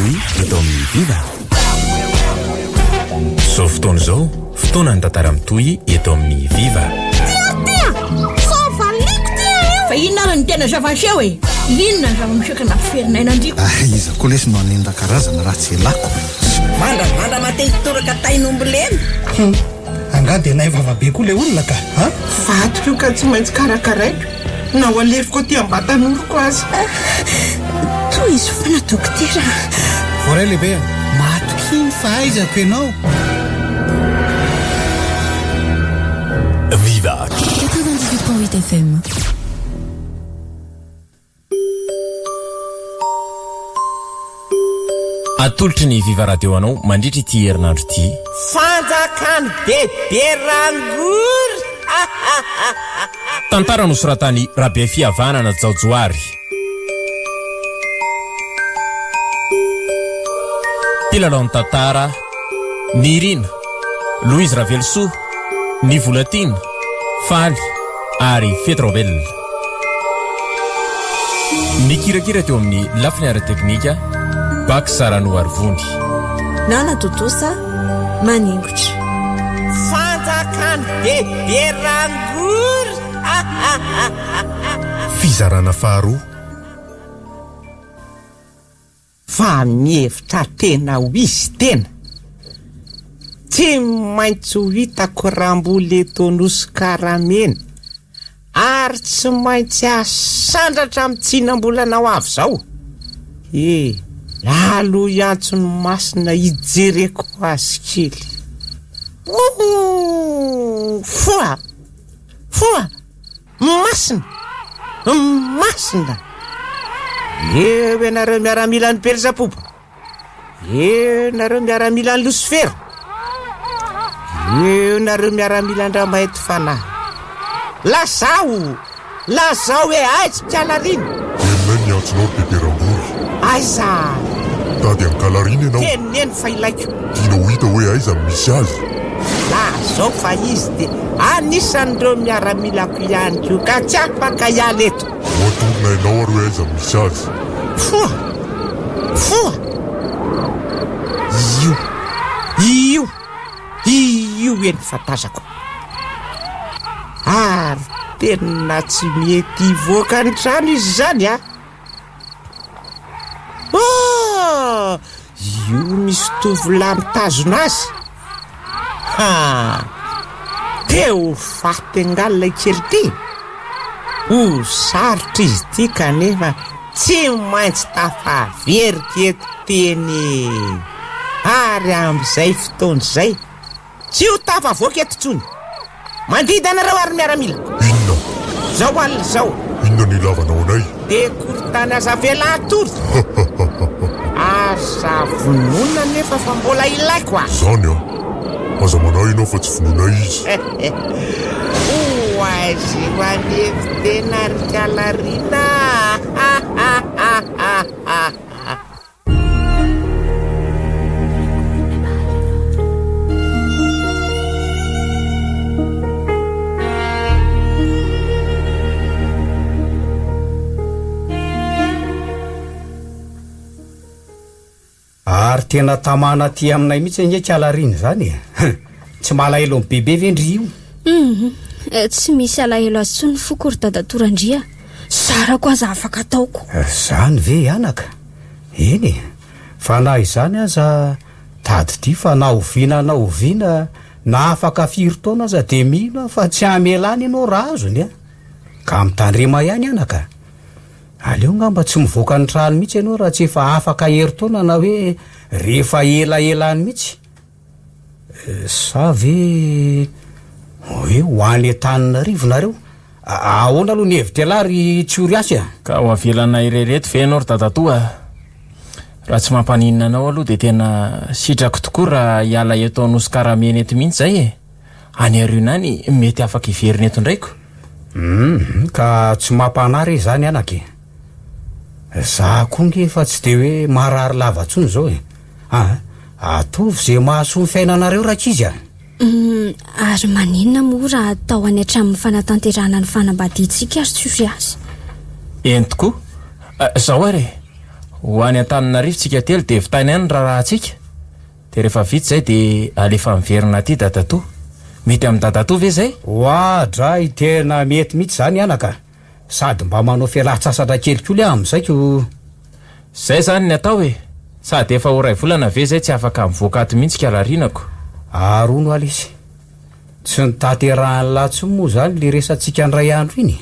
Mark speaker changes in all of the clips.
Speaker 1: Toy eto amin'ny Viva. Zao fotoana izao, fotoana ny tantara mitohy eto amin'ny Viva.
Speaker 2: Fa inona ny tena zava-seho e? Inona ny zava-miseho na ferinay nandriko?
Speaker 3: Iza koa lesy no anenda karazana raha tsy elako.
Speaker 4: Mandravandra matety toraka tainombolena.
Speaker 3: Anga dia nay vavabe koa le olona ka.
Speaker 5: Vatiko ka tsy maintsy karakaraiko. Na ho alefiko aty am-batan'oroko azy.
Speaker 2: Toy izy fana dokotera.
Speaker 3: Voray lehibe, matoky fa aizako ianao.
Speaker 1: Viva
Speaker 6: 98.8 FM.
Speaker 1: Atolotry ny Viva Radio anao mandritra ity herinandro ity.
Speaker 4: Fanjakany bebe rangory.
Speaker 1: Tantara nosoratany Rabe Fihavanana Jaojoary. Mpilalao tantara Nirina, Louise Ravelso, Nivolatina, Faly ary Fetrobel. Mikirakira teo amin'ny lafiny ara-teknika Bak Sarano Arvony.
Speaker 6: Nana Totosa Maningotra.
Speaker 4: Fanjakany bebe rangory.
Speaker 1: Fizarana faharoa.
Speaker 4: Fa mihevitra tena ho izy tena. Tsy maintsy ho hitako ramboly eto nosy karamena. Ary tsy maintsy asandratra amin'ny tsinam-bolana ho avy zao. Lalo iantso ny masina hijereko azy kely. Foa masina. Nareo miaramila ny Persapopo. Nareo miaramila ny Lucifera. Nareo miaramila ny Ramaety fanahy. Lazao e aizy Kalarina.
Speaker 7: Enay ny antsonao beberambory.
Speaker 4: Aiza
Speaker 7: tady amin'ny Kalarina ianao.
Speaker 4: teneny fa ilaiko.
Speaker 7: Tianao hita hoe aiza misy azy.
Speaker 4: Zao fa izy de anisan'ireo miaramilako ihany ko ka tsy afaka hiala eto.
Speaker 7: Oatorona ianao ary hoe aiza misy azy.
Speaker 4: Foa io eny fatazako. Ary tena tsy mety hivoaka ny trano izy zany io misy tovolahy mitazona azy. Teo fatengalina kely ty. Ho sarotra izy ty kanefa tsy maintsy tafaverika eto teny. Ary amin'izay fotoana izay tsy ho tafavoaka eto tsony. Mandida anareo ary miaramila.
Speaker 7: Inona?
Speaker 4: Zao alina zao.
Speaker 7: Inona ny ilavanao anay?
Speaker 4: De korotany aza velatoro. Aza vonona nefa fa mbola ilaiko
Speaker 7: Zany aza manay ianao fa tsy vonona izy.
Speaker 4: Oazy manevy tena ry Kalarina.
Speaker 3: Ary tena tamana ty aminay mihitsy nye Kalarina zany. Tsy malahelo amin'ny bebe vendry io.
Speaker 6: Tsy misy alahelo azy tsony fokory dadatorandria. Sarako aza afaka ataoko.
Speaker 3: Zany ve anaka? Eny fa na izany aza tady ty fa na oviana na afaka firy-taona aza de mila fa tsy amelany ianao raha azony ka mitandrema ihany anaka. Aleo ngamba tsy mivoaka ny trano mihitsy ianao raha tsy efa afaka heri-taona na hoe rehefa elaelany mihitsy. Sa ve hoe ho any Antananarivo nareo? Ahoana aloha ny hevitra alary tsy ory asy
Speaker 1: Ka ho avelana irereto ve ianao ry dadatoa? Raha tsy mampaninina anao aloha de tena sitrako tokoa raha hiala eto anosy karamena eto mihitsy zay Any Arionany mety afaka iverina eto ndraiko.
Speaker 3: Ka tsy mampanary zany anaky. Za konge efa tsy de hoe marary lavantsony zao atovy ze mahasoa ny fiainanareo rakizy
Speaker 6: Ary maninona moa raha atao any hatramin'ny fanatanterana ny fanambadiantsika ary tsy ory azy.
Speaker 1: Eny tokoa. Zao ary ho any Antananarivo tsika telo de vitany any rahantsika de rehefa vita zay de alefa miverina aty dadatoa mety amin'ny dadatoa ve zay
Speaker 3: oadray tena mety mihitsy zany anaka sady mba manao fialan-tsasatra kelikio le amin'izayko
Speaker 1: zay zany ny atao e sady efa ho ray volana ve zay tsy afaka mivoaka ato mihitsy kalarinako
Speaker 3: arono alisy tsy nitaterahany latso moa zany le resantsika andray andro iny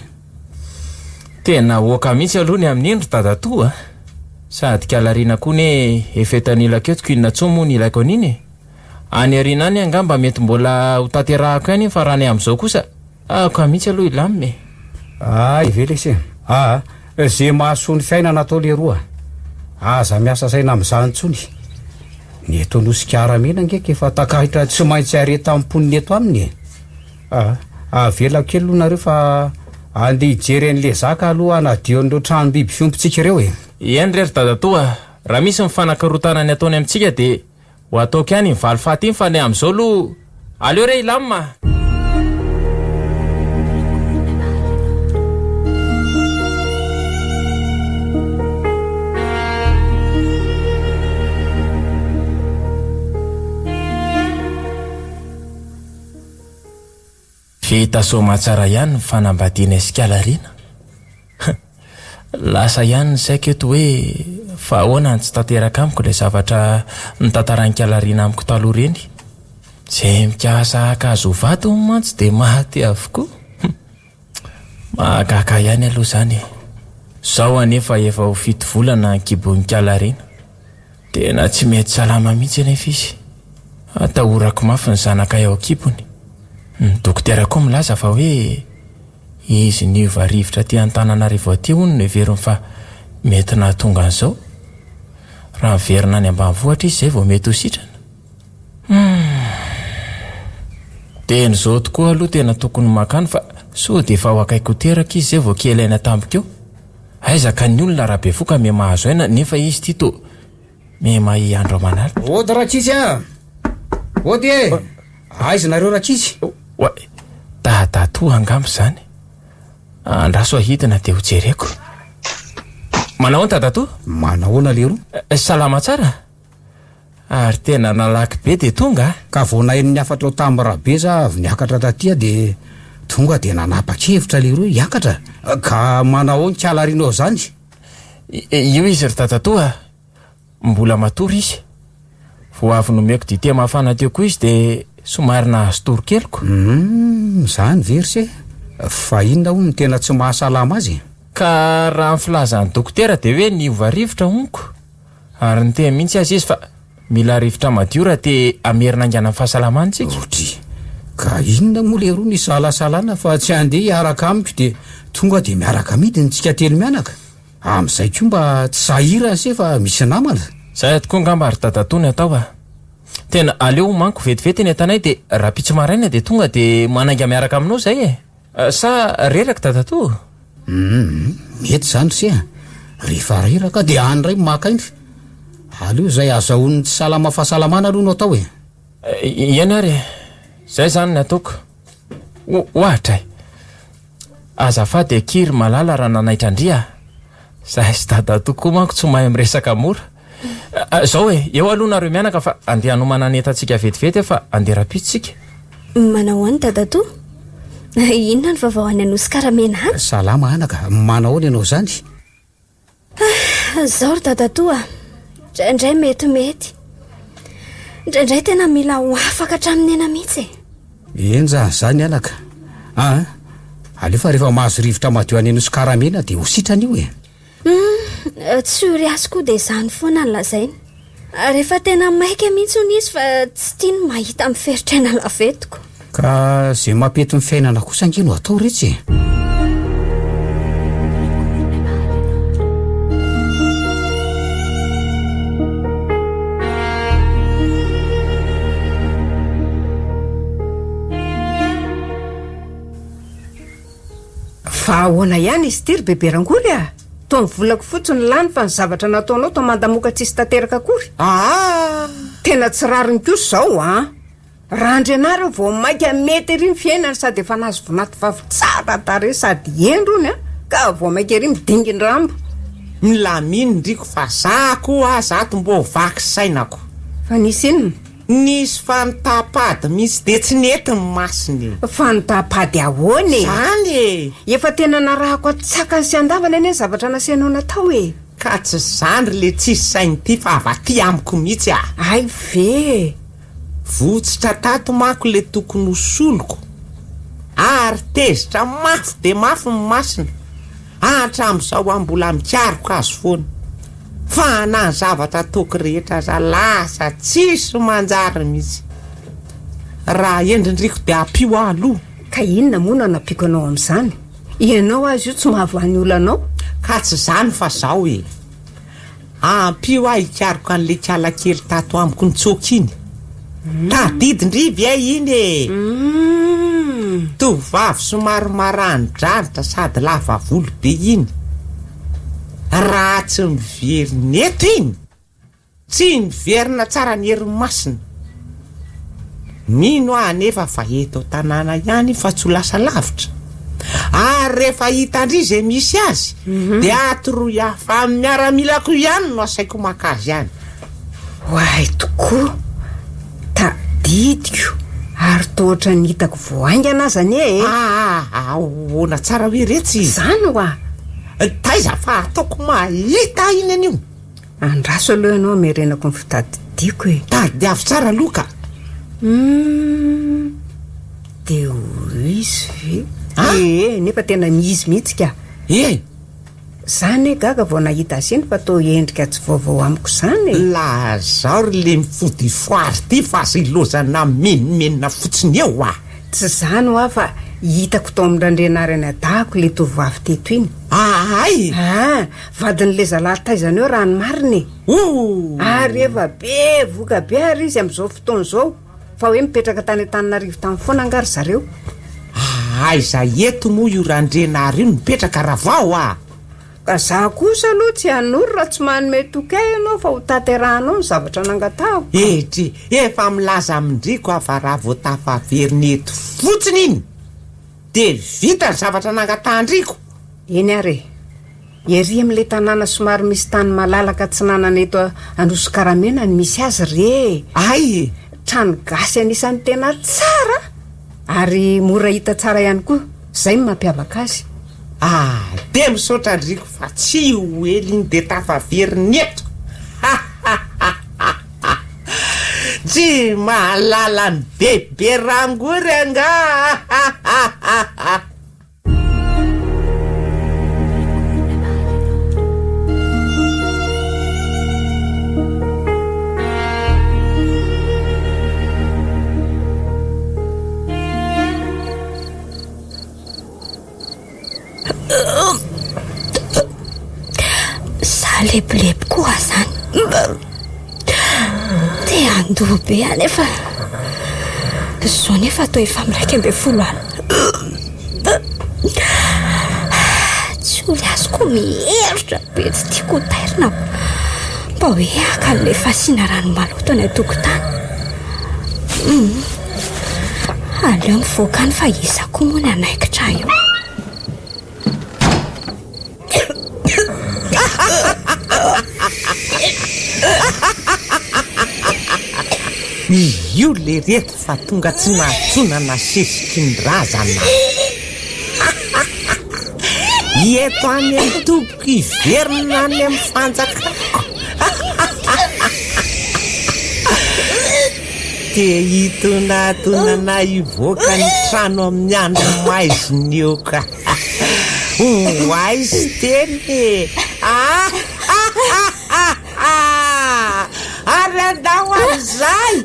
Speaker 1: tena oaka mihitsy aloha ny amin'ny endro dadatoa sady kalarina koa ne efetanila ketoko inona tso moa ny ilaiko an'iny any arina any angamba mety mbola ho taterahako any fa raha ny amin'izao kosa ka mihitsy aloha ilamime
Speaker 3: ay velesy zay mahasoa ny fiainana atao le roa aza miasa saina amin'izany ntsony ny eto nosikara-mena ngeky efa takahitra tsy maintsy areta amponiny eto aminy avela kely aloha nareo fa andeha hijery an'le zaka aloha anadion'ireo trano biby fiompitsika ireo e
Speaker 1: eny rery dadatoa raha misy mifanakarotanany ataony amintsika de ho ataoko ihany mivaly faty iny fa ny amin'izao aloha aleo re ilamima vita somatsara ihany ny fanambadiana iskalarina lasa ihany saiko eto hoe fa ahoana ny tsy tanteraka amiko ilay zavatra nitantaranikalarina amiko taloha reny zay mikasa akazo vato mantsy de mahaty avokoa mahakaka ihany aloha zany zao anefa efa ho fito volana nkibonikalarina tena tsy mety salama mihitsy anefa izy atahorako mafy ny zanaka ao akibony dokotera koa milaza fa hoe izy niova rivotra ty Antananarivo aty hono ny veriny fa mety nahatonga an'izao raha miverina any ambanivohitra izy zay vao mety ho sitrana teny zao tokoa aloha tena tokony makany fa so de efa ho akaiko teraka izy zay vao kelaina tambokeo aizaka ny olona raha be foka me mahazo aina nefa izy ty to me mahi andro manala
Speaker 3: ody rakitsy ody e aizy nareo rakitsy
Speaker 1: wa dadatoa angamba zany andraso ahidina de ho jereko manahoana dadatoa
Speaker 3: manahoana lero
Speaker 1: salama tsara ary tena nalaky be de tonga
Speaker 3: ka vonainy ny afatra o tambarabe za avy niakatra tatya de tonga de nanapa-kevitra lero hiakatra ka manao ny kalarinao zany
Speaker 1: io izy ry dadatoa mbola matory izy vo avy nomeko dite mafana teo koa izy de somary nahazo torokeliko
Speaker 3: zany versy fa inona ho ny tena tsy mahasalama azy
Speaker 1: ka raha ny filazany dokotera de hoe niova rivotra honiko ary ny tena mihitsy azy izy fa mila rivotra madio raha te amerina angana amin'ny fahasalamanytsika
Speaker 3: otry ka inona moa le roa ny salasalana fa tsy andeha hiaraka amiko de tonga de miaraka midiny tsika telo mianaka amin'izay ko mba tsy sahirany se fa misy namana
Speaker 1: zay tokoa ngamba ary dadatony atao tena aleo manko vetivety ny atanay de raha pitso maraina de tonga de manainga miaraka aminao zay e sa reraka dadatoa
Speaker 3: mety zany se rehefa reraka de anyray makaindry aleo zay azahoany tsy salama fahasalamana aloha no atao e
Speaker 1: iany ary zay zany ny ataoko ohatra azafady akiry malala raha nanaitra andria zay sy dadatoa koa manko tsy mahay miresaka mora zao e eo aloha nareo mianaka fa andeha hanomana netatsika vetivety fa andeha rapitsika
Speaker 6: manao any dadatoa inona ny vavao any anosikara-mena any
Speaker 3: salama anaka manao any ianao zany
Speaker 6: zao ry dadatoa indraindray metimety indraindray tena mila ho afaka hatramin'ny ena mihitsy
Speaker 3: eny zany zany anaka alefa rehefa mahazo rivotra madio any anosikara-mena de ho sitran'io e
Speaker 6: tsy ory azy koa de zany foana ny lazainy rehefa tena maika mihitsy hony izy fa tsy tiany mahita amin'ny feritraina lavetiko
Speaker 3: ka zay mampety ny fiainana kosa angeno atao retsy
Speaker 8: fa ahoana ihany izy ty ry beberangory taony volako fotsiny lany fa ny zavatra nataonao to mandamoka tsisy tanteraka akory tena tsy rariny kosa zao raha andrianareo vao maika mety ery ny fiainany sady efa nazo vonaty vavy tsara tare sady endrony ka vao maika ery midinginy rambo
Speaker 4: milamindriko fa zako zato mbo vaky sainako.
Speaker 8: Fa nisy inona?
Speaker 4: Nisy fanotapady misy de tsy netiny masiny.
Speaker 8: Fanotapady ahoana?
Speaker 4: Zany
Speaker 8: efa tena narahako atsaka sy andavana ane zavatra nasianao natao e.
Speaker 4: Ka tsy zandry le tsisy sainy ty fa avaty amiko mihitsy a.
Speaker 8: Ay ve
Speaker 4: votsitra tato mako le tokony hosoloko ary tezitra mafy de mafy ny masina hatram'izao ambola mikariko azo foana fa na zavatra toko rehetra za lasa tsisy manjary mihitsy raha endrindriko de apio aloha.
Speaker 8: Ka inona moa nanapiko anao amin'izany? Ianao azy io tsy mahavoan'ny olanao?
Speaker 4: Ka tsy zany fa zao e ampio aho ikariko an'le kiala kely tato amiko nitsoky iny. Tadidindrivy iny e. Tovavy somary maranidranitra sady lava volo be iny. Raha tsy miveriny eto iny tsy miverina tsara ny herin'ny masina. Mino aho nefa fa eto tanàna ihany fa tsy ho lasa lavitra. Ary rehefa hitandry zay misy azy de atoroy afa miaramilako ihany no asaiko makazy ihany.
Speaker 8: Hoay tokoa tadidiko ary tohatra ny hitako voaingana zany e.
Speaker 4: Ahoana tsara hoe retsy
Speaker 8: zany hoa
Speaker 4: taiza fa ataoko mahita iny an'io.
Speaker 8: Andraso aloha ianao merenako ny fitadidiako e.
Speaker 4: Tady avy tsara loka.
Speaker 8: De ho izy ve nefa tena miizy mihitsy ka. Zany gaga vao nahita azy iny fa tao endrika tsy vaovao amiko zany e.
Speaker 4: La zao le mifody foary ty fa sy lozana menimenina fotsiny eo a.
Speaker 8: Tsy zany hoa fa hitako tao amin'ny randrenariny adahako le tovavy teto iny.
Speaker 4: Ay
Speaker 8: vadin'le zalahy taizany eo raha ny mariny. Ary efa be voka be ary izy am'izao fotoana zao fa hoe mipetraka tany Antananarivo tany foana angary zareo.
Speaker 4: Aiza eto moa io randrenary io mipetraka ravao a.
Speaker 8: Ka za kosa aloha tsy hanory raha tsy manome tokay ianao fa ho taterahanao ny zavatra nangatao.
Speaker 4: Etry efa milaza amindriko afa raha vao tafaveriny eto fotsiny iny de vita ny zavatra nangatandriko.
Speaker 8: Eny are ery am'le tanàna somary misy tany malalaka tsy nanana eto Androsokaramena ny misy azy re.
Speaker 4: Ay
Speaker 8: trano gasy anisan'ny tena tsara ary mora hita tsara ihany koa. Zay mampiavaka azy.
Speaker 4: De misaotra andriko fa tsy ho eliny de tafaveriny eto. Tsy mahalala ny bebe rangory anga.
Speaker 6: Lebolebo koa zany te andoha be anefa zao nefa atao efa miraika ambe folo any tsy oly azoko miheritra be tsy tiako tairina mba hoe akan'le fasina rano maloto any atokotany. Aleo mivoaka ny fa izako moa ny anaikitra io.
Speaker 4: Io le reto fa tonga tsy nahatsonana sesiky ny razana. Eto any amin'ny tompoko iverina any amin'ny fanjakako. Te hitonatonana ivoaka ny trano amin'ny andro maiziny eo ka. Hoaizy teny ary andao am'izay.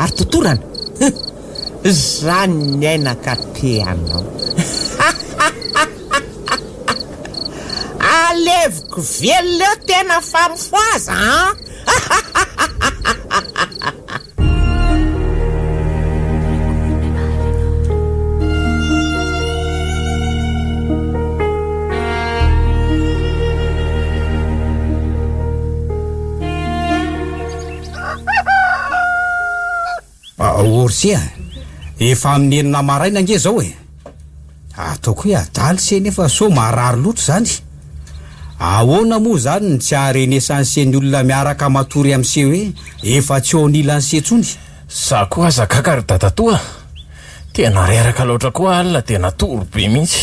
Speaker 4: Ary totorana zany ny ainaka teanao. Aleviko velona tena famifoaza
Speaker 3: Orsia efa amin'ny enina maraina nge zao e. Ataoko hoe adaly se nefa so marary loatra zany. Ahoana moa zany ny tsy aharenesan'ny olona miaraka matory amin'se hoe efa tsy onilany setsony.
Speaker 1: Za koa aza kakary dadatoa. Tena reraka loatra koa alina tena toro be mihitsy.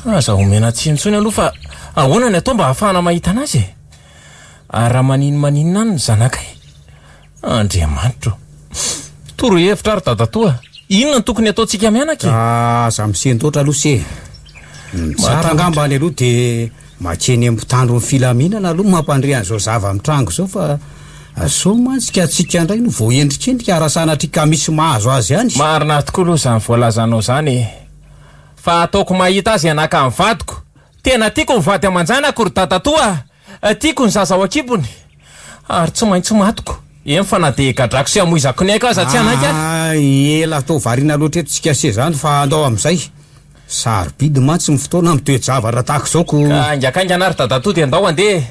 Speaker 1: Aza omena tsinontsony aloha fa ahoana ny atao mba hahafahana mahita anazy e. Raha maninona any ny zanakay. Andriamanitro. Toro hevitra ary dadatoa. Inona ny tokony ataontsika mianaka e?
Speaker 3: Za misentotra aloha se. Tsara angamba any aloha de mankeny ambitandro ny filaminana aloha mampandre an'izao zava-mitrango zao fa so mantsika atsika indray no voaendrikendrika arasanatria misy mahazo azy any.
Speaker 1: Marina tokoa aloha zany voalazanao zany. Fa ataoko mahita azy anaka amin'ny vadiko. Tena tiako mivady amanjanako ry dadatoa. Tiako ny zaza ao akibony. Ary tsy maintsy matoko. Eny fa na de gadrako sy amoizako ny aika aza tsy anaky
Speaker 3: any. Ela atao variana loatra eto tsika se zany fa andao amin'izay. Sarobidy mantsy ny fotoana amin'ny toe-javatra tahaka izao ko.
Speaker 1: Ka ingakaingana ary dadatoa de andao andeha.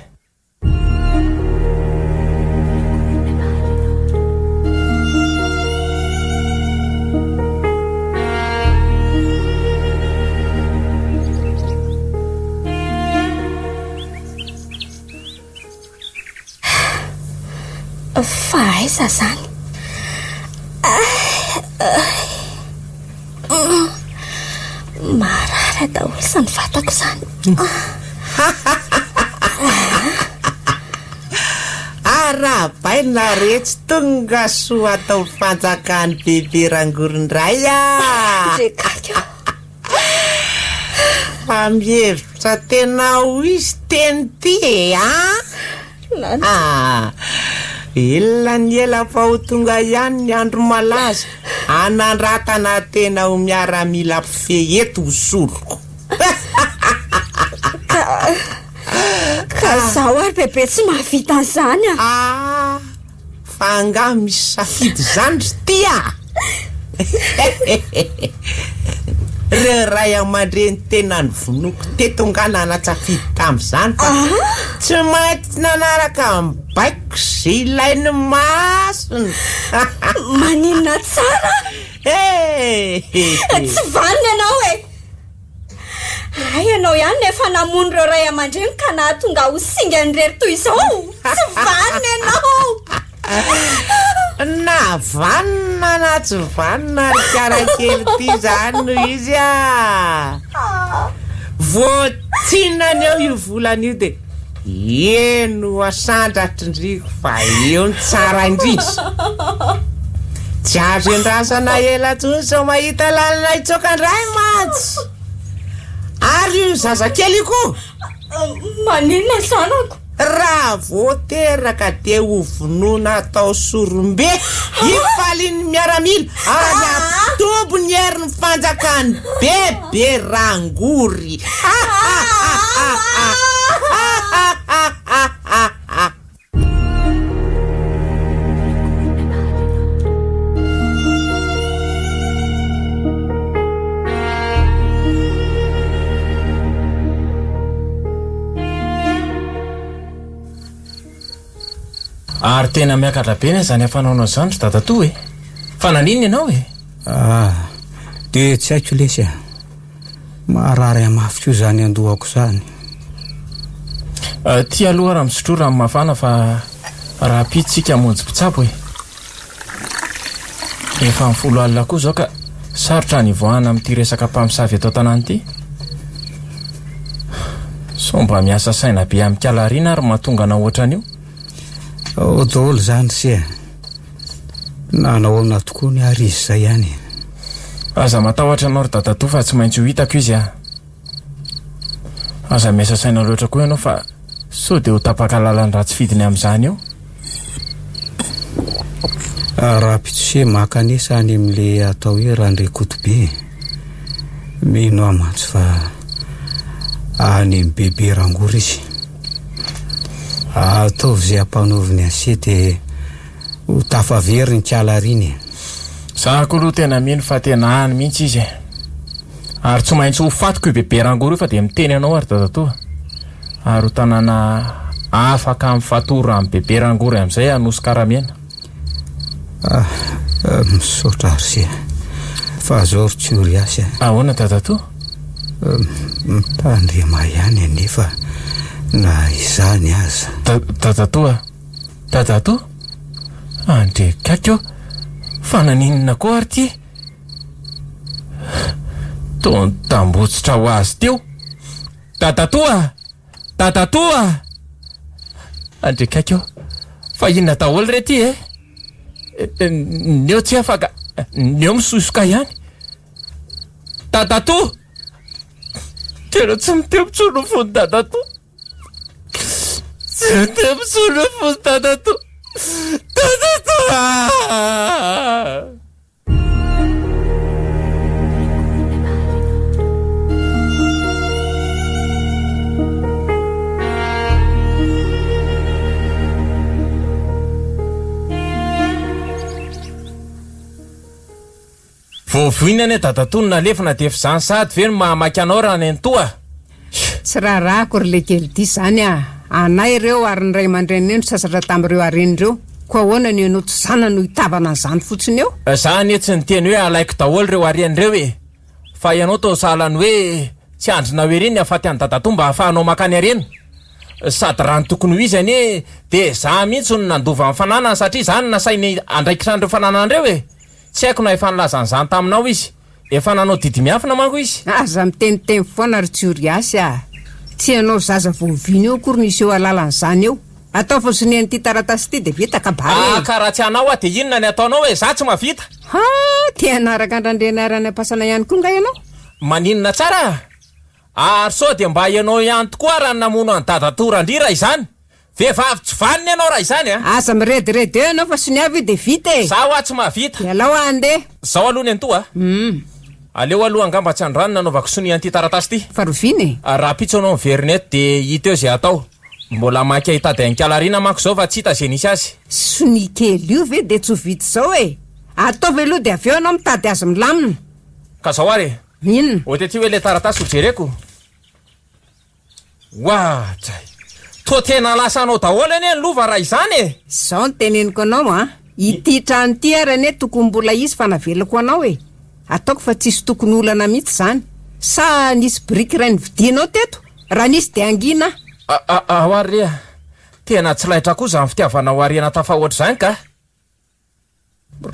Speaker 6: Fa aiza zany? Marara daholo sa ny vatako zany.
Speaker 4: Arabaina retsy tonga soa atao fanjakany bebe rangorindray
Speaker 6: Rekaka.
Speaker 4: Fa mihevitra tena ho izy teny ty e Ela ny ela fa ho tonga ihany ny andro malaza anandratana tena ho miaramila mpifehy eto ho soloko.
Speaker 6: Ka zaho ary bebe tsy mahavita an'izany
Speaker 4: fa angah misy safidy zany ry tya. Reo ray aman-dreny tena ny vonoko teto ngana anatsafidy tamin'izany fa tsy maintsy nanaraka mibaiko sy ilainy masony.
Speaker 6: Maninona tsara? Tsy vanina ianao e. Ay, ianao ihany nefa namono reo ray aman-dreny ka nahatonga ho singa ny rery toy izao. Tsy vanina ianao.
Speaker 4: Na vanina na tsy vanina ry karakely ty zany no izy voatsinany eo io volana io de eno asandratrindriko fa eo ny tsara indrindra. Tsy azo endrasana ela tsony sao mahita lalina itsokandray mantsy. Ary io zazakely koa
Speaker 6: maninona zanako?
Speaker 4: Raha voateraka de ho vonoina atao sorombe ifaliny miaramila ary atombo ny herin'ny fanjakany bebe rangory.
Speaker 1: Ary tena miakatra be ny zany afanaonao zany ry dadatoa e. Fa naninona ianao e?
Speaker 3: De tsy haiko lesy marary amafy koa zany andohako zany.
Speaker 1: Ty aloha raha misotro rano mafana fa raha pitsika monjy mpitsabo e. Efa amin'ny 10 alina koa zao ka sarotra ny voahana amin'ity resaka mpamosavy eto an-tanàna ity. So mba miasa saina be amin'ny kalarina ary mahatonga na ohatran'io.
Speaker 3: Daholo zany se nanao amina tokoa ny ary izy zay ihany.
Speaker 1: Aza matahotra anao ry dadatoa fa tsy maintsy ho hitako izy Aza miasa saina loatra koa ianao fa so de ho tapaka lalany ratsy fidiny amin'izany eo.
Speaker 3: Raha pitsose makanesa any amin'le atao hoe randre kotobe. Mino amantsy fa any amin'ny bebe rangory izy. Ataovy zay ampanoviny asety ho tafavery ny kalariny.
Speaker 1: Zahako aloha tena mino fa tena any mihitsy izy ary tsy maintsy ho fatiko io bebe rangory io fa de miteny anao ary dadatoa. Ary ho tanàna afaka mifatora amin'ny bebe rangory amin'izay anosy karamena.
Speaker 3: Misaotra ary se Fahazao Tsoriasy
Speaker 1: ahoana tatato?
Speaker 3: Mpandrema ihany anefa na izany aza.
Speaker 1: Tatato tatato andrekakeo fa naninona koa ary ty tambotsitra ho azy teo. Tatato andrekakeo fa inona daholo re ty neo tsy afaka neo misosoka ihany. Tatato tena tsy mitempitsolo fony tatato, tsy mitempitsolo fony tatato. Voavoinana tatatonina lefina defa zany sady ve no mahamaky anao raha ny antoa.
Speaker 8: Tsy rahako ry le kely ty zany anay ireo ary ny ray aman-dreny no sasatra tamin'ireo aren'ireo koa ahoana ny anao tsy zana no hitavana an'izany fotsiny eo.
Speaker 1: Zany tsy niteny hoe alaiko daholo ireo aren'ireo fa ianao tao salany hoe tsy andrina hoeriny afaty any tatato mba hahafahanao makany arena. Sady raha ny tokony ho izany de za mihitsy no nandova amin'ny fananana satria zany nasainy andraikitrandreo fananan'ireo tsy haiko na efa nilazan'izany taminao izy. Efa nanao didy miafina manko izy.
Speaker 8: Aza miteniteny foana ry Tsoriasy tsy anao zaza voaviny eo kory nisy eo alalan'izany eo. Atao fosiny an'ity taratasy ity de vita kabary.
Speaker 1: Karaha tsy anao de inona ny ataonao hoe za tsy mavita?
Speaker 8: Ty anaraka andrandrena ary anapasana ihany koa nga ianao.
Speaker 1: Maninona tsara? Ary sao de mba ianao ihany tokoa raha namono any dadatorandrira izany. Vehivavy tsy vaniny ianao raha izany
Speaker 8: Aza mirediredy eo ianao fa soniavy de vita
Speaker 1: Zaho tsy mavita.
Speaker 8: Alao andeha.
Speaker 1: Zao aloha ny antoa aleo aloha angamba tsy androany nanaovako sony an'ity taratasy ty.
Speaker 8: Faroviny
Speaker 1: raha pitso anao miverinety de hita eo zay atao. Mbola maika hitady an-kalarina manko zao fa tsy hita zay nisy azy.
Speaker 8: Sony kely io ve de tsy ho vita zao ataovy aloha de avy eo anao mitady azy milamina.
Speaker 1: Ka zao ary
Speaker 8: inona
Speaker 1: ohaty hoe le taratasy ho jereko. Wahtsay to tena lasa anao daholo anie ny lova raha izany
Speaker 8: Zao ny teneniko anao ity trano ity ary anie tokony mbola izy fa navelako anao ataoko fa tsisy tokony olana mihitsy zany. Sa nisy briky ray nividinao teto raha nisy de angina.
Speaker 1: Ary tena tsy laitra koa zany fitiavana ho ariana tafahoatra zany ka.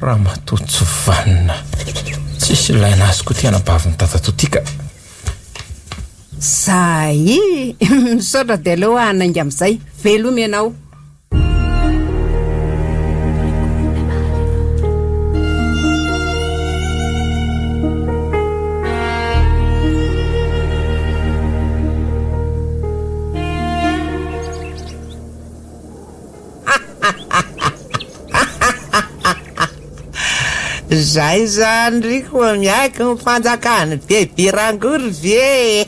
Speaker 1: Raha matotsy vanina tsisy ilaina azy koa tena baviny tatatotika.
Speaker 8: Zay misaotra de aleo anaingy am'izay velomy ianao.
Speaker 4: Zay zany riko miaiky mifanjakany bebe rangory ve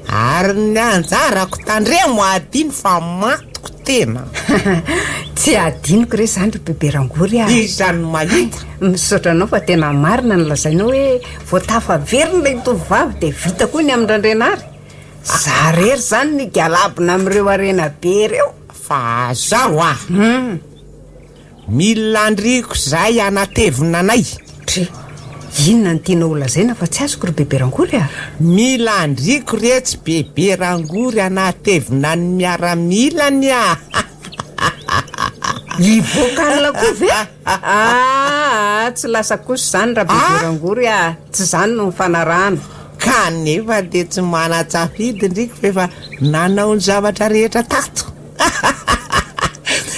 Speaker 4: ary ny anjarako tandremo adiny fa matoko tena.
Speaker 8: Tsy adiniko re zany ry bebe rangory
Speaker 4: izany mahita
Speaker 8: misaotra anao fa tena marina ny lazainao hoe voatafa veriny lay tovavy de vita koa ny amindrandrenary. Za rery zany ny galabina amin'ireo arena be reo
Speaker 4: fa zao mila andriko zay anatevina anay.
Speaker 8: Inona ny tiana olazaina fa tsy azoko ry bebe rangory
Speaker 4: mila andriko retsy bebe rangory anatevina ny miaramilany
Speaker 8: ivoakanina koa ve tsy lasa kosa zany raha bebe rangory tsy zany no mifanarahana
Speaker 4: kanefa de tsy manatsafidy ndriko fefa nanao ny zavatra rehetra tato.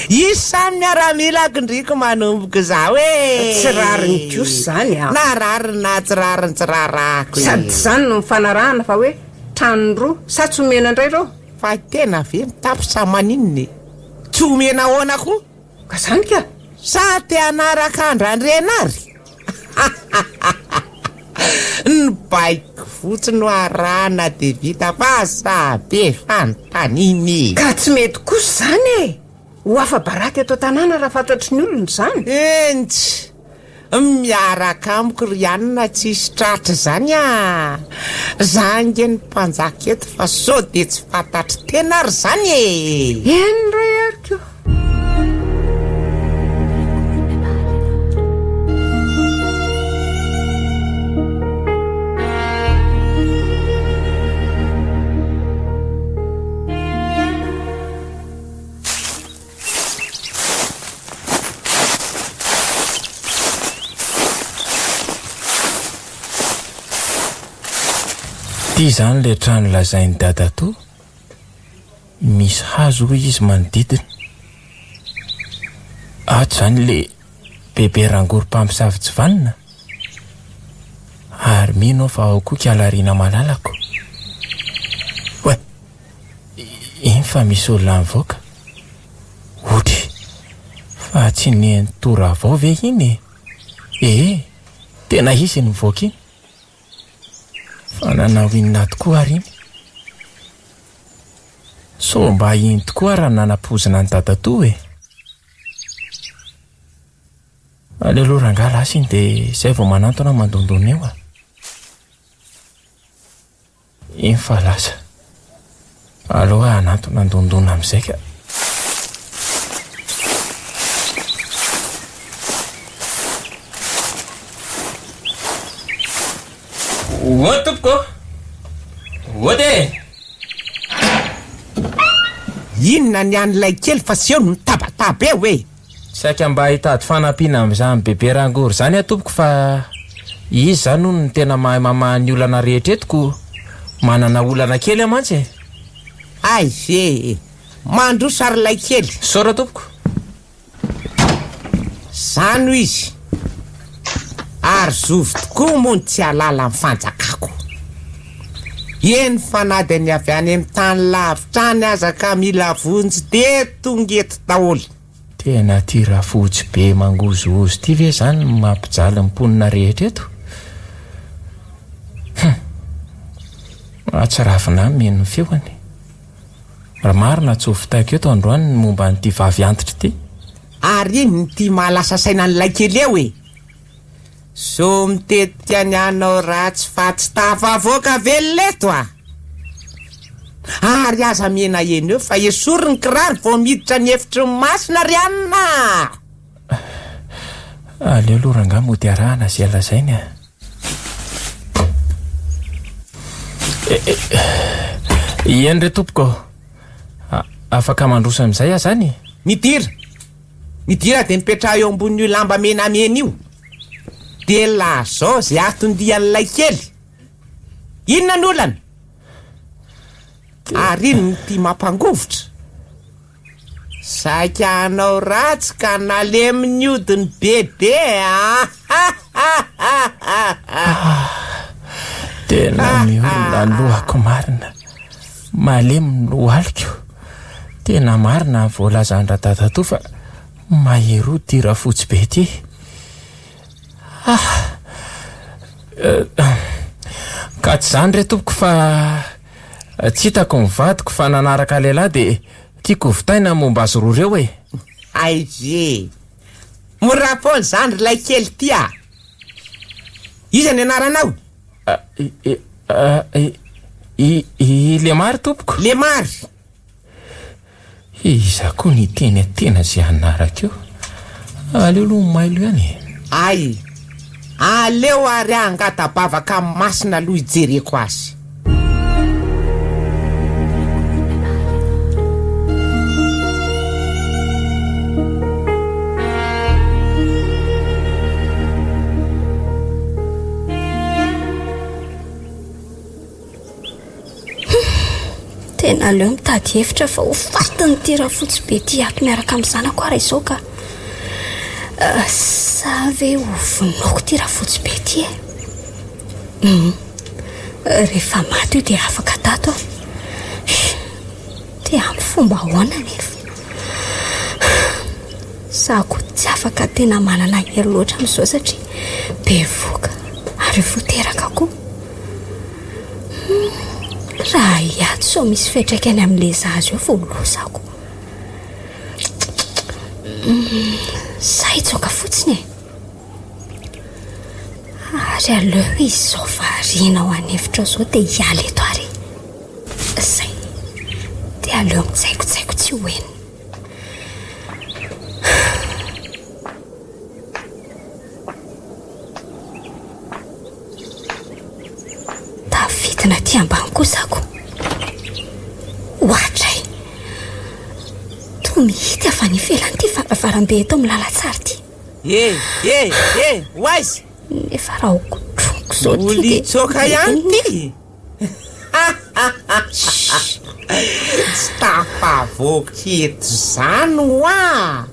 Speaker 4: Isany miaramilako ndriko manomboka za hoe
Speaker 8: tsy rariny kosa zany
Speaker 4: na rarina tsy rariny tsy rarako
Speaker 8: sady zany no mifanarahana fa hoe trano roa sa tsy omena indray reo
Speaker 4: fa tena ve mitapisa maninony tsy omena ahoana koa
Speaker 8: ka zany ka
Speaker 4: sa te anaraka andrandrenary. Ny baiko fotsiny no arana de vita fa sa be fanotaniny
Speaker 8: ka tsy mety kosa zany ho afa baraky eto tanàna raha fantatry ny olona zany
Speaker 4: entsy miaraka amiko ry anina tsisy tratra zany zange ny mpanjaka eto fa sao de tsy fantatry tena ry zany
Speaker 8: eny ray ariko
Speaker 1: Ty zany le trano lazainy dada to, misy hazo hoy izy manodidina. Ato zany le bebe rangory mpamosavy vanina, ary mino fa ao koa kialarina malalako. Oe, iny fa misy olona mivoaka. Otry, fa tsy ny tora avao ve iny? Tena izy ny mivoaka iny. Fa nanao inona tokoa ary iny? So mba iny tokoa raha nanapozina ny dada to e. Alelo rangala asy iny dia izay vao manantona mandondona eo a. Iny fa lasa. Aloha anantona andondona amin'izay ka. Oa tompoko! Oa de!
Speaker 4: Inona ny an'ilay kely fa sy eo no tabataba eo e.
Speaker 1: Saika mba hitady fanampiana amin'izany bebe rangory zany tompoko fa izy zany no tena mahay mamaha ny olana rehetra etiko. Manana olana kely amantsy e.
Speaker 4: Ay ve, mandroso ary ilay kely.
Speaker 1: Saora tompoko.
Speaker 4: Zano izy. Ary zovy tokoa moa tsy halala amin'ny fanjakako. Eny fanadiny avy any amin'ny tany lavitra any aza ka mila vonjy de tonga eto daholo.
Speaker 1: Tena ty rafotsy be mangozozo ty ve zany mampijaly mponina rehetra eto? Atsarafina meno feoany. Raha marina tsofitaiko eto androany momba nyty vavy antitra ty.
Speaker 4: Ary iny ny ty mahalasa saina n'ilay kely eo e. So mitetika ny anao ratsy fa tsy tafavoaka velleto a. Ary aza miena eny eo fa esory ny kiraro vao miditra ny efitry ny masina ry anina.
Speaker 1: Aleo aloha ranga mody arahana zay lazainy a. Eny re tompoko, afaka mandroso amin'izay aho zany?
Speaker 4: Midira de mipetraha eo ambonin'io lamba menamena io. De la zao zay atondian'ilay kely. Inona ny olana? Ary iny ny ty mampangovotra. Saika anao ratsy ka naleminy odiny bebe a.
Speaker 1: Tena miolona lohako marina. Malemy no aliko. Tena marina voalazandra dada to fa maheroa ty rafotsy be ty. Ka tsy zany re tompoko fa tsy hitako mivadiko fa nanaraka lehilahy de tiako vitaina momba azy roa reo e.
Speaker 4: Ay ve, morapony zany ilay kely ty a. Iza ny anaranao?
Speaker 1: Lemary tompoko.
Speaker 4: Lemary.
Speaker 1: Iza koa ny tena zay anaraka eo. Aleo aloha mailo ihany.
Speaker 4: Ay, aleo ary angatabavaka amin'ny masina aloha ijereko azy.
Speaker 6: Tena aleo mitady hevitra fa ho fatiny ty rafotsy be ty ato miaraka amin'ny zanako ary izao ka sa ve ho vonoako ty rafotsy be ty e. Rehefa maty io dia afaka tato dia amin'ny fomba ahoana nefa. Sako tsy afaka tena manana hery loatra amin'izao satria be voka ary voateraka koa. Raha hiato so misy fetraikany amin'ilay zazo eo vao losako. Zay tsoka fotsiny e. Ary aleo izy zao variana ho anevitra zao dia hiala eto ary. Zay dia aleo mitsaikotsaiko tsy hoeny. Tafitina ty ambany kosako. Ohatray to mihity afa ny felany ty varavarambe eto milalatsara ty.
Speaker 4: Waizy.
Speaker 6: Nefa raha ho kotroko zao ty
Speaker 4: Oli tsoka ihany ty. Tsy tafavoky eto zany hoa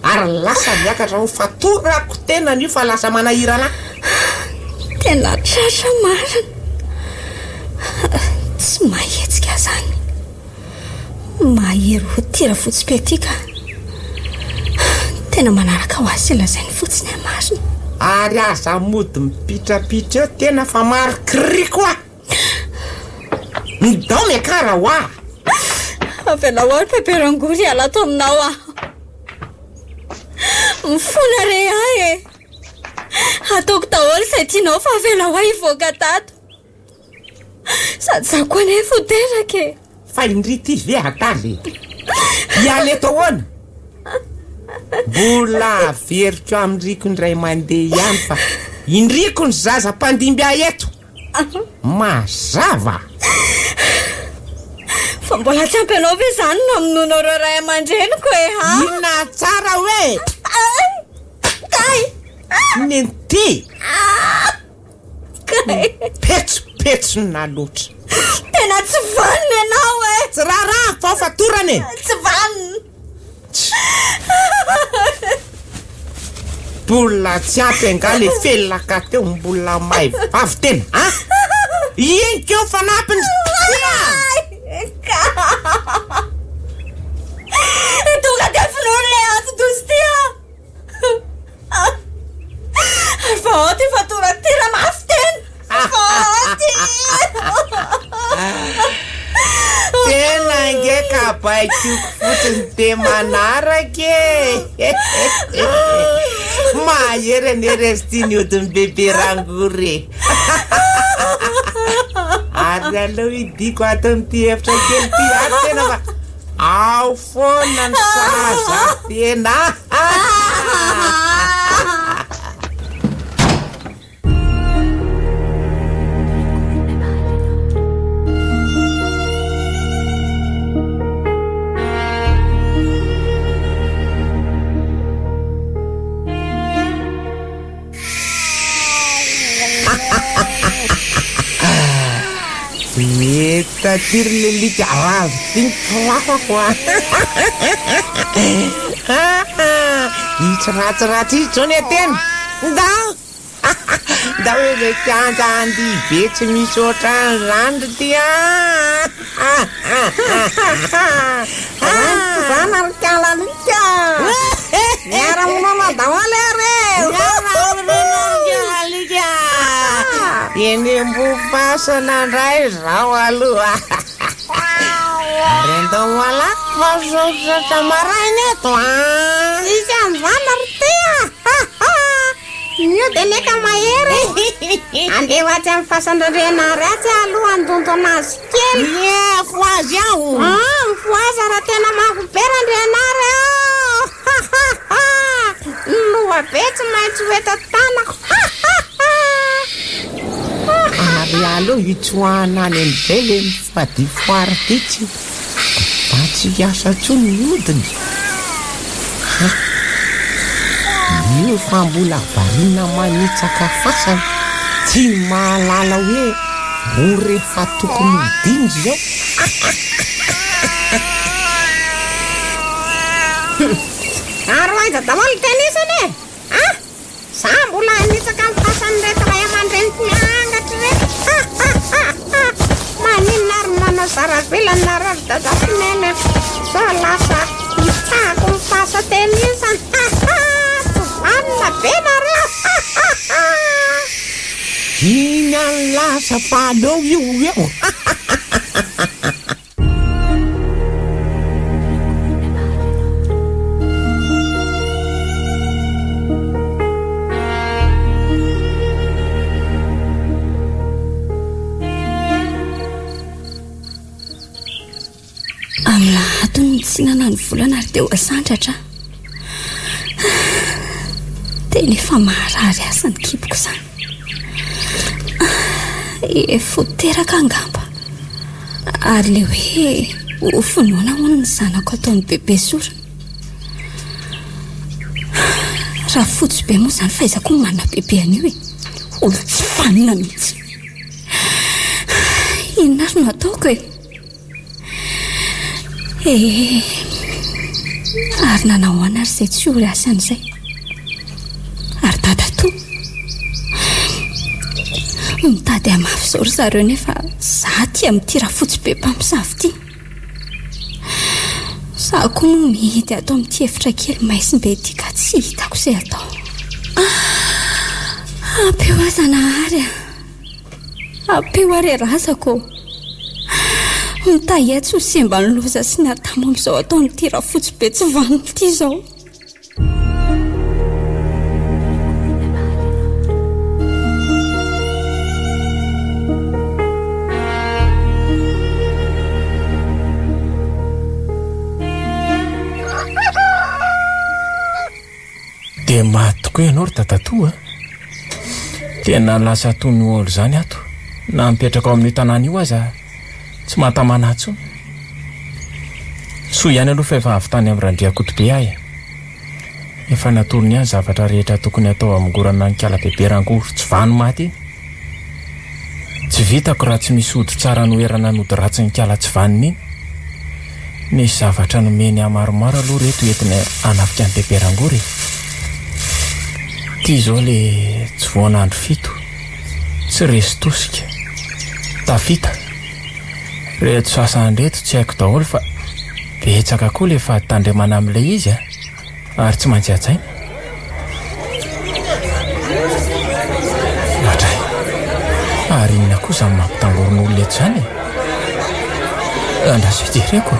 Speaker 4: ary lasa miakatra ho fatorako tena nio fa lasa manahirana
Speaker 6: tena tratra marina tsy mahetsika zany mahery ho tira fotsy be tika tena manaraka ho azy lazainy fotsiny marina
Speaker 4: ary aza mody mipitrapitra eo tena fa maro kriko a ndao miakara hoa
Speaker 6: avela hoary peperangory alato aminao a mifona re ahy e ataoko daholo izay tianao fa avela hoa ivoaka tato sady za koa ane foteraka e
Speaker 4: fa indrity ve ataly iany eto ahoana mbola veriko amindriko indray mandeha ihany fa indriko ny zaza mpandimby ahy eto mazava
Speaker 6: fa mbola tsy ampy anao ve zany no aminonao reo ray aman-dreniko e ha
Speaker 4: inona tsara hoe
Speaker 6: kay
Speaker 4: nenty
Speaker 6: kay
Speaker 4: petsopetsona loatra
Speaker 6: tena tsy vaniny ianao e
Speaker 4: tsy raharaha fa fatorany
Speaker 6: tsy vaniny
Speaker 4: mbola tsy ampy anga le felaka teo mbola may vavy tena a inkeo fanampiny
Speaker 6: tonga de finory le ato dozy ty ary fa oty fatora tira mafy tena fa oty
Speaker 4: tena nge kabaikiko fotsiny de manarake mahery aneresitiny odiny bebe rangory ary aleo idiko aton'ity hevitra kely ty ary tena fa ao foana ny saza tena Tatiry lelika ravy tinklafako a itsiratsiratsy izy zao ny atena da hoe le tianja andy be tsy misy ohatran'zany ty zana ry tialalika miara-monana daholy are eny mbo-pasana ndray zao aloha ary andao malaky fa sosotra marainy eto
Speaker 8: isy am'zana ry tia io de leka mahery andeha hoatsy amin'ny fasandrarena ratsy aloha andonto anazy kely
Speaker 4: fo azy aho
Speaker 8: mifoaza raha tena makoberan-drenary loha be tsy maintsy hoeta tanako
Speaker 4: ary aleo itsoahana any am'izay le mifadifoary ty tsy da tsy hiasa tsony miodiny io fa mbola varina manitsaka fasana tsy mahalala hoe ho rehefa tokony midingy zao
Speaker 8: ary aiza daholo tenisany e za mbola anitsaka amin'ny fasany reto ray aman-dreniko miangatry reto maninona ary manao zaravelany narary dadafinene zao lasa mitsako mifasa tenisany tsy vanina be nareo
Speaker 4: iny any lasa fa aleo io eo
Speaker 6: amlahatony mitsinana ny volana ary teo asandratra tena efa maharary asany kiboko zany efoteraka angamba ary le hoe ho finoana hono ny zanako ataon'ny bebe sorona raha fotsy be moa zany fahaizako ny manana bebe an'io e olo tsy fanina mihitsy inona no ataoko ary nanahoana ary izay tsy ory asan'izay ary Dadatoa mitady amafy zao ry zareo nefa za tia mitira fotsy be mpamosavy ty za koa no mihidy atao amin'ity efitra kely maisy be ty ka tsy hitako izay atao apeo azana ary apeo ary razako mitahiatsy ho semba ny loza sy ny atamo amin'izao atao mitira fotsy be tsy vaniny ity izao
Speaker 1: dia maty tokoa ianao ry Dadatoa tena lasa toy ny olo zany ato na mipetraka ao amin'ny tanàna io aza tsy mahatamana tsony soa ihany aloha fa efa avy tany amin'ny Randriakotobe ahy efa natorony ihany zavatra rehetra tokony atao amingorana ny Kalabe Rangory tsy vano maty tsy vitako raha tsy misy ody tsara noerana nody ratsy ny Kala tsy vanony iny nisy zavatra nomeny amaromaro aloha reto entiny anafika ny Bebe Rangory ty zao le tsy voanandro fito tsy resy tosika tafita reto sasany reto tsy haiko daholo fa betsaka koa le fahatandremana amin'ilay izy ary tsy maintsy atsaina matray ary inona kosa ny mampitangoron'olona eto zany andraso jereko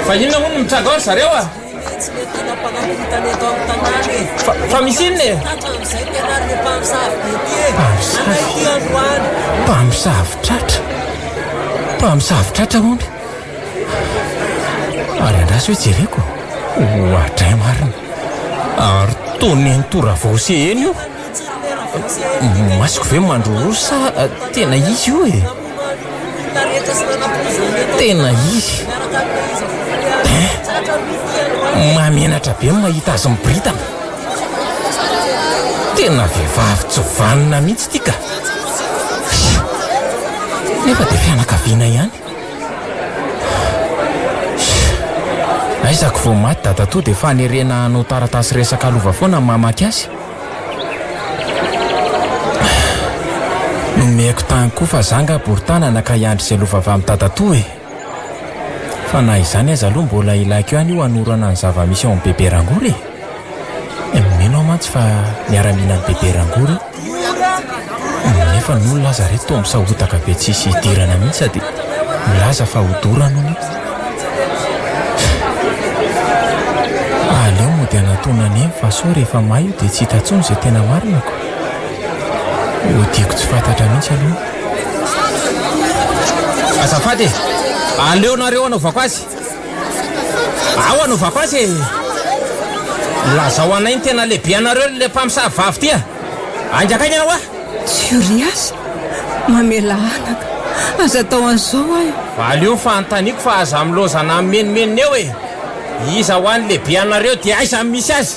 Speaker 1: fa inona moa no mitranga ao ry zareo fa misy inona mpamosavy-tratra omby ary andraso hoe jereko ohatray marina ary tony nitora vaose eny io masiko ve mandroro sa tena izy io tena izy mamenatra be mahita azy mibritana tena vehivavy tsy vanina mihitsy ity ka nefa dia fianakaviana ihany aizako vao maty Dadatoa dia fanerena hanao taratasy resaka alova foana ny mamaky azy nomeko tany koa fa zanga bortanana ka hiandry izay lova avy amin'ny Dadatoa fa na izany aza aloha mbola ilako ihany io hanorana ny zava-misy ao amin'ny Bebe Rangory mino mantsy fa miara-mihina ny Bebe Rangory nefa ny olona aza reto misahotaka be tsisy hidirana mihitsy sady milaza fa hodorana ny aleo moa dia anatona ny fa so rehefa mahay io dia tsy hita ntsony izay tena marinako diako tsy fantatra mihitsy aloha azafady aleo nareo anaovako azy ao anaovako azy lazao anay ny tena lehibe anareo le mpamosavy vavy tya anjakainy anao
Speaker 8: tsy ory azy mamela anaka aza atao an'izao ahy
Speaker 1: valeo fanontaniako fa aza milozana menimenina eo iza ho any lehibe anareo dia aiza misy azy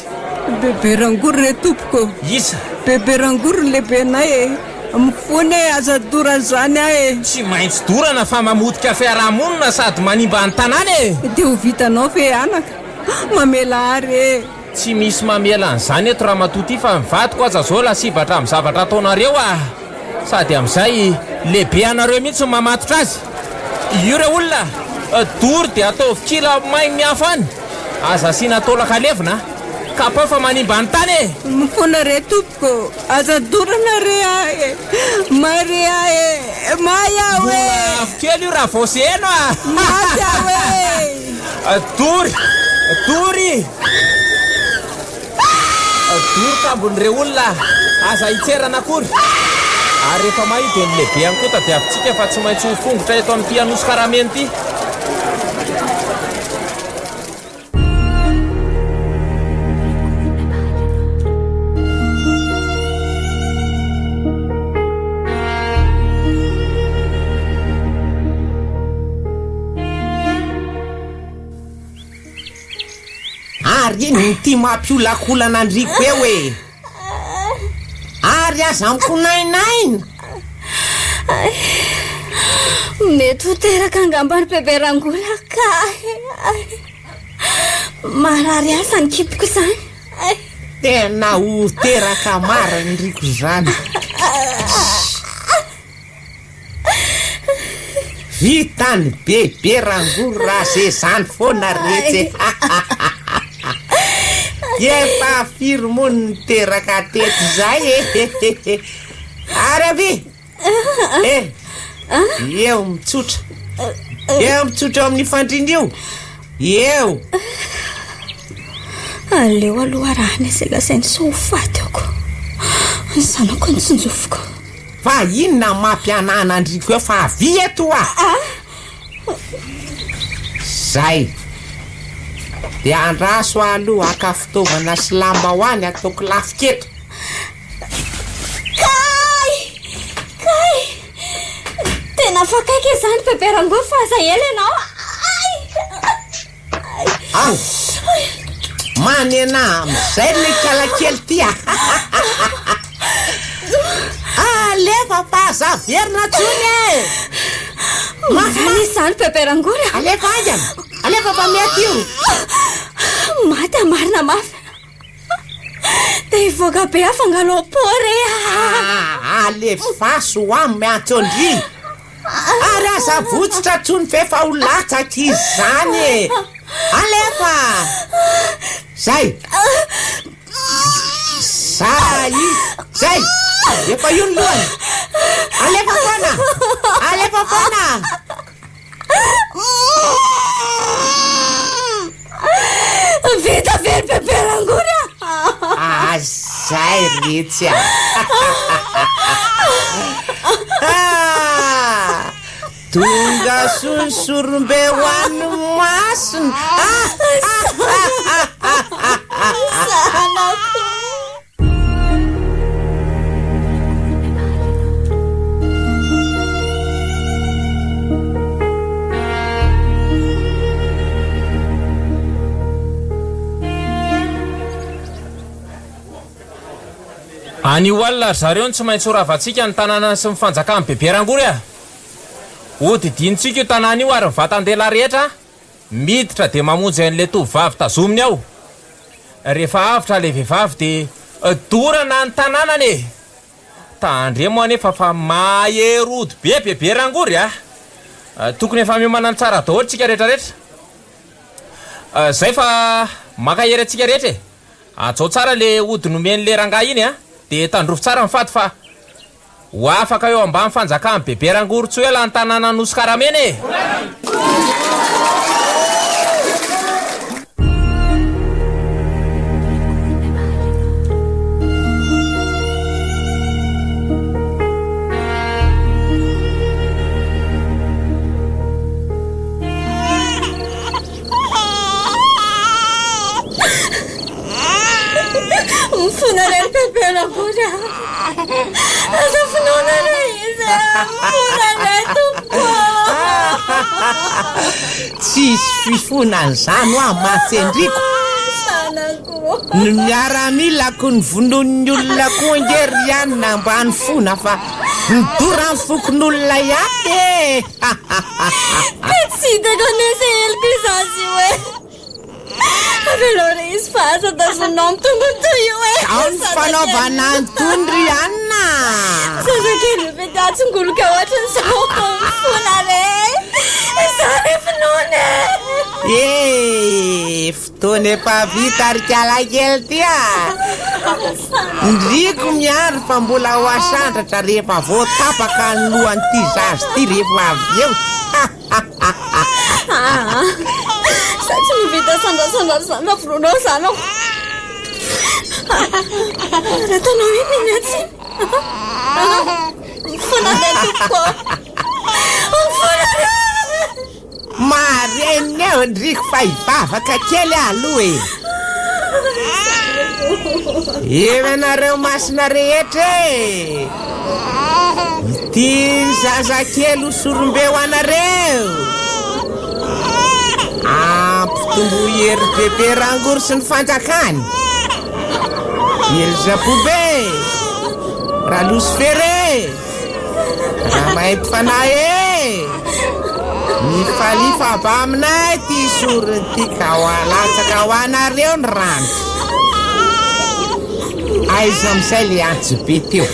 Speaker 8: Bebe Rangory re tompoko
Speaker 1: isa
Speaker 8: Bebe Rangory ny lehibe anay mifony aza dora zany ahy
Speaker 1: tsy maintsy dorana fa mamodika fiarahamonina sady manimba ny tanàna
Speaker 8: dia ho vitanao fe anaka mamela ary
Speaker 1: tsy misy mamela an'izany eto raha matoty fa mivadiko aza zao lasibatra amin'ny zavatra ataonareo sady amin'izay lehibe anareo mihitsy ny mamatotra azy io re olona dory dia atao fikila maigny mihafa any aza asiana taolaka levina kapao fa manimba ny tany
Speaker 8: mifona re tompoko aza dorana re ahy mare ahy maya hoe
Speaker 1: kely io raha vaosy eno
Speaker 8: maya hoe
Speaker 1: dory tambon'ire olona aza hitserana akory ary rehefa mahi dia ny lehibe any koa tadiavintsika fa tsy maintsy ho fongotra eto amin'ity anosy karameny ity
Speaker 4: ary iny ty mampiolakolana andriko eo marary aza amiko nainaina.
Speaker 6: Mety ho teraka angambany bebe rangola ka. Marary aza ny kipoko zany.
Speaker 4: Tena ho teraka mariny riko zany. Vitany bebe rangola raha zay zany foana retsy. Efa firy mono niteraka teto zay. Arabe. Eo mitsotra. Eo mitsotra amin'ny fandrina io. Eo.
Speaker 6: Aleo aloha rahana izay lazainy so ho faty ako. Ny zanako ny tsinjofoko.
Speaker 4: Fa inona mampianana andriko eo fa avy eto Zay. Dia andraso aloha aka fitaovana sy lamba hoany ataoko lafiketo.
Speaker 6: Kay! Tena fakaiky izany bebe rangola fa aza ela ianao.
Speaker 4: Ao! Manena amizay ny kalakely ty Alefa fa zaverina tsony
Speaker 6: Mafana izany bebe rangola.
Speaker 4: Alefa agny. Alefa fa mety io.
Speaker 6: Maty marina mafy. Dia ivoaka be afangalo pore.
Speaker 4: Alefa so amin'ny antondry. Ary aza votsitra tsony fefa ho latsaka izany. Alefa. Zay. Efa yun luan. Alefa fona.
Speaker 6: Vita ver bebe rangola.
Speaker 4: Zay Ritia. Tunga sunsurumbewan masun.
Speaker 6: Sanaku.
Speaker 1: Any olona zareo tsy maintsy horavatsika ny tanàna sy ny fanjakana bebe rangola. Hodidintsika io tanàna io ary vatandela rehetra miditra dia mamonjy an'ilay tovovavy tazominy ao. Rehefa avitra ilay vehivavy dia dorana ny tanànany. Tandre moa anefa fa maherody bebe rangola. Tokony efa miomana ny tsara daholo tsika rehetrarehetra. Zay fa makahery atsika rehetra. Atsao tsara le hody nomen'le rangahy iny dia tandrofo tsara ny faty fa ho afaka eo ambany fanjakana bebe rangola tsy hoe la ny tanàna nosy karameny.
Speaker 6: Mfunare bebe rangola. Aza funonare izy. Mfunare tompo.
Speaker 4: Tsisy fifonan'izany ho amatsendriko.
Speaker 6: Sanako.
Speaker 4: Miaramilako ny vonon'ny olona koa ngerianina ambany fona fa midora ny fokon'olona ihany.
Speaker 6: Petsitako nese elko izasy hoe. Velore izy fa aza tazonao mitongotoy hoe.
Speaker 4: Ao ny fanaovana antondry ihany.
Speaker 6: Zazakely vety atsongoloka ohatran'izao mifonare. Izany finone.
Speaker 4: Fotoana efa vita ary kalakely ty ndriko miary fa mbola ho asandratra rehefa voatapaka ny lohan'ity zazy ty rehefa avy eo.
Speaker 6: Satsy mivita sandrasandra zany aforonao zany aho. Ratanao iny atsy. Mifonare tompoko. Mifonare.
Speaker 4: Mareny eo ndriko fa hivavaka kely aloha Eo anareo masina rehetra ity zazakely hosorombeo anareo. Ampitombo hery bebe rangola sy ny fanjakany. Elzapobe raha Lucifer raha mahety fanahy ny falifa aba aminay ty sorony ty ka ho alatsaka ho anareo ny rano aiza amizay le antso be teo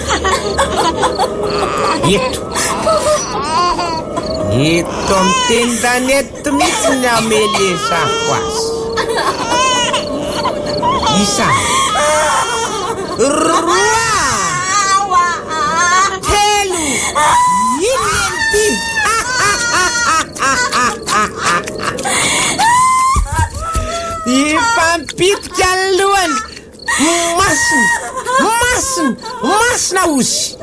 Speaker 4: eto amin'ny tendany eto mihitsy ny amelezako azy isa roa telo inenty ipampitika ny lohany masina ozy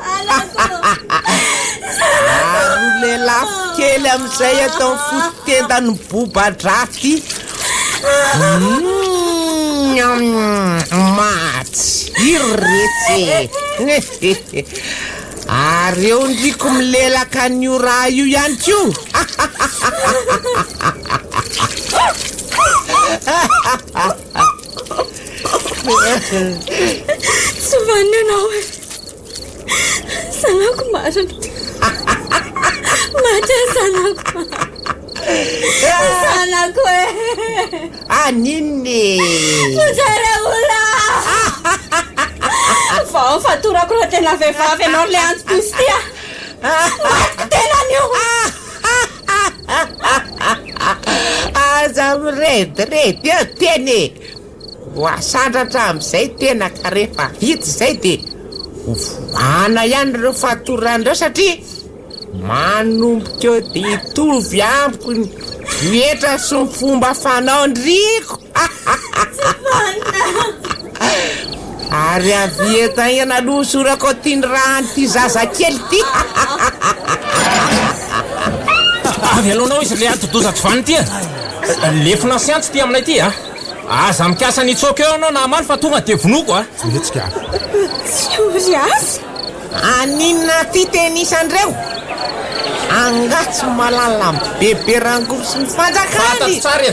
Speaker 4: aro le lafo kely amizay atao fototenda ny bobadraty matsiro retsy ary eo ndriko milelaka n'io raha io ihany ko
Speaker 6: tsy vanina anao e sanako marina mata sanako e
Speaker 4: aniny
Speaker 6: mojare ola vao fatorako raha tena vehivavy anao le antso tosy tya tena nio
Speaker 4: aza mirediredy eo teny voasandratra amizay tena ka rehefa vitsy zay de ovana ihany reo fatorandreo satria manomboka eo de itovy ampoko ny mietra sy ny fomba fanao ndriko ary avietaina losorako tiany rahany ty zaza kely ty
Speaker 1: avy alohanao izy le antodozatry vany tya lefina siantsy ty aminay ty aza mikasa ny tsoka eo anao na mano fa tonga de vonoko
Speaker 7: etsika
Speaker 6: tsy ozy azy
Speaker 4: aninona ty tenisandreo angatsy malala bebe rangory sy ny fanjakany
Speaker 1: fantatry tsara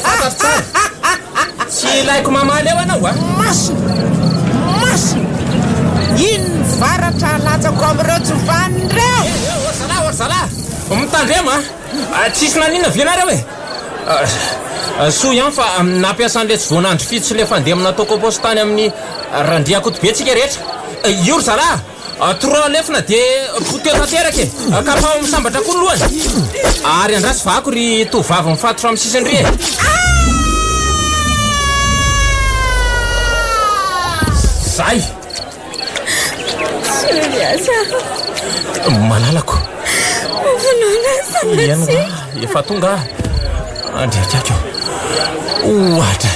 Speaker 1: tsy ilaiko mamaly eo anao
Speaker 4: masina ino varatra alatsako am'ireo tsy vanireo
Speaker 1: orzala mitandrema tsisy nanina vienareo e so ihany fa nampiasan'le tsy voanandro fitsy le fandeha aminataoko apostany amin'ny randriako to be tsika rehetra io ry zala trois lefina de poteo tanteraka e kafa misambatra koa lohany ary andrasy vako ry tovavy mifatotra amin'ny sisiny ry zay malalako efa tonga andriakako ohatra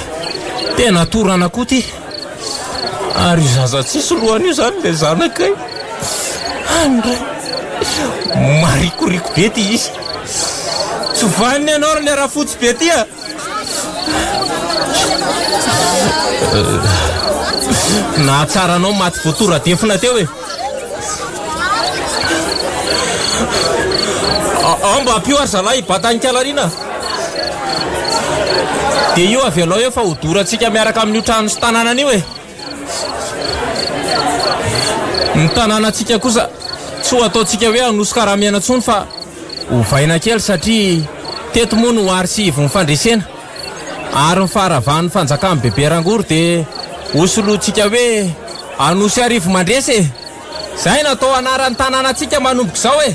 Speaker 1: tena torana koa ty ary zaza tsisy lohany io zany le zanakay andray marikoriko be ty izy tsy vaniny anao ry le raha fotsy be ty na tsara anao maty voatora defina teo e mba ampio ary zalahy ibatanikalarinà de io avy alao eo fa hodorantsika miaraka amin'io trano sy tanànan'io e ny tanànatsika kosa tsy ho ataontsika hoe anosy karamiana ntsony fa hovaina kely satria teto moa no ary sy ivo mifandresena ary mifaharavany fanjakany bebe rangory de osoloantsika hoe anosy arivo mandresy e zay natao anaran'ny tanànatsika manomboka zao e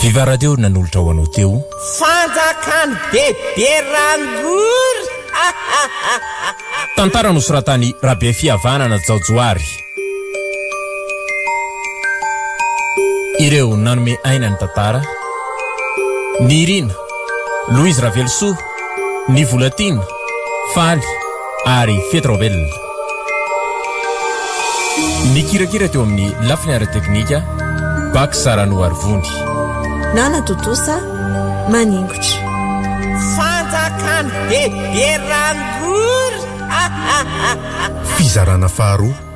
Speaker 1: Viva Radio nanolotra ho anao teo
Speaker 4: fanjakany bebe rangory
Speaker 1: tantara nosoratany Rabe Fihavanana Jaojoary. Ireo nanome aina ny tantara: ny Irina, Louise Ravelsoa, ny Volatina, Faly ary Fetrobel. Ny kirakira teo amin'ny lafiny ara-teknika Bak Sarano Arvony.
Speaker 9: Nana Totosa Maningotra.
Speaker 4: Fanjakany bebe rangory.
Speaker 7: Fizarana faharoa